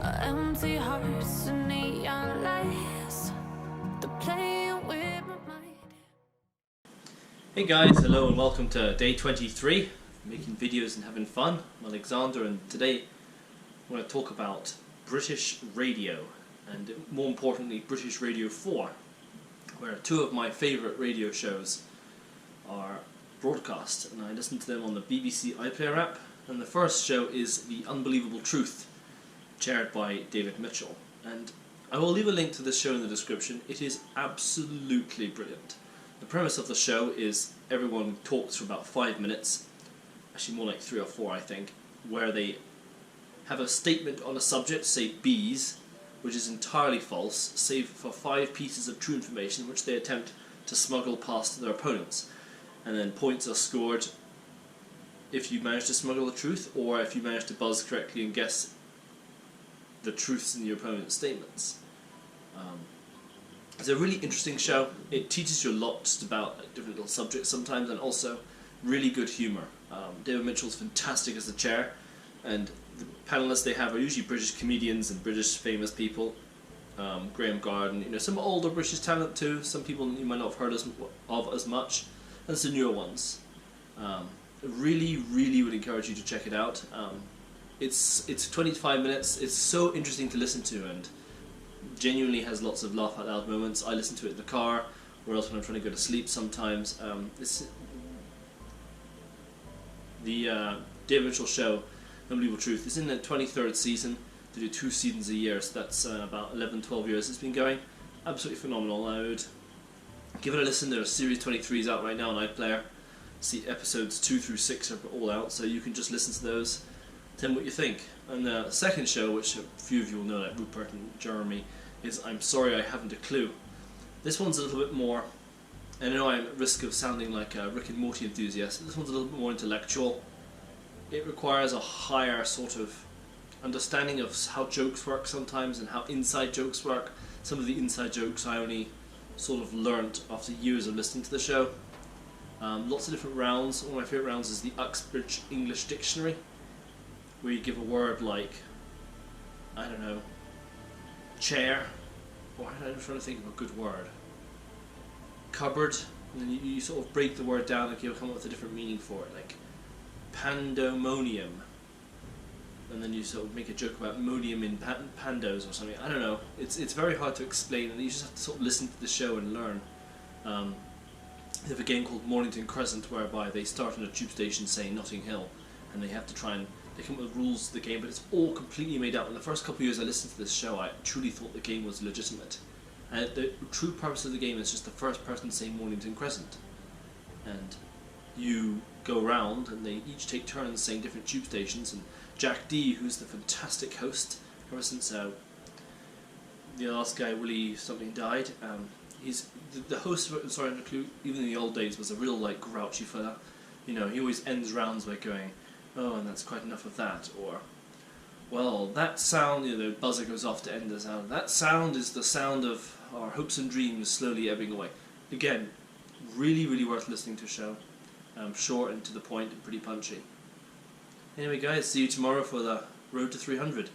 Empty hearts and neon lights. They're playing with my mind. Hey guys, hello and welcome to day 23 making videos and having fun. I'm Alexander, and today I want to talk about British radio, and more importantly British Radio 4, where two of my favourite radio shows are broadcast, and I listen to them on the BBC iPlayer app. And the first show is The Unbelievable Truth, chaired by David Mitchell, and I will leave a link to this show in the description. It is absolutely brilliant. The premise of the show is everyone talks for about 5 minutes, actually more like 3 or 4 I think, where they have a statement on a subject, say bees, which is entirely false, save for 5 pieces of true information which they attempt to smuggle past their opponents, and then points are scored if you manage to smuggle the truth, or if you manage to buzz correctly and guess the truths in your opponent's statements. It's a really interesting show. It teaches you a lot just about different little subjects sometimes, and also really good humour. David Mitchell's fantastic as the chair, and the panellists they have are usually British comedians and British famous people. Graham Garden, some older British talent too, some people you might not have heard of as much, and some newer ones. Really would encourage you to check it out. It's 25 minutes. It's so interesting to listen to, and genuinely has lots of laugh out loud moments. I listen to it in the car, or else when I'm trying to go to sleep sometimes. The David Mitchell show, Unbelievable Truth, is in the 23rd season. They do 2 seasons a year, so that's about 11-12 years it's been going. Absolutely phenomenal. I would give it a listen. There are Series 23s out right now on iPlayer. See, episodes 2 through 6 are all out, so you can just listen to those. Tell me what you think. And the second show, which a few of you will know, like Rupert and Jeremy, is I'm Sorry I Haven't a Clue. This one's a little bit more, I know I'm at risk of sounding like a Rick and Morty enthusiast, but this one's a little bit more intellectual. It requires a higher sort of understanding of how jokes work sometimes, and how inside jokes work. Some of the inside jokes I only sort of learnt after years of listening to the show. Lots of different rounds. One of my favourite rounds is the Uxbridge English Dictionary, where you give a word like, I don't know, chair, or I'm trying to think of a good word, cupboard, and then you sort of break the word down and you'll come up with a different meaning for it, like pandemonium, and then you sort of make a joke about modium in pandos or something. I don't know, it's very hard to explain, and you just have to sort of listen to the show and learn. They have a game called Mornington Crescent, whereby they start in a tube station saying Notting Hill, and they have to try and they come up with rules of the game, but it's all completely made up. In the first couple of years I listened to this show, I truly thought the game was legitimate. And the true purpose of the game is just the first person saying Mornington Crescent. And you go around, and they each take turns saying different tube stations, and Jack D, who's the fantastic host, ever since the last guy, Willie something, died, he's the host of Sorry I Haven't a Clue, even in the old days, was a real grouchy fella. He always ends rounds by going, oh, and that's quite enough of that, or, well, that sound, the buzzer goes off to end the sound, that sound is the sound of our hopes and dreams slowly ebbing away. Again, really worth listening to a show. Short and to the point and pretty punchy. Anyway guys, see you tomorrow for the Road to 300.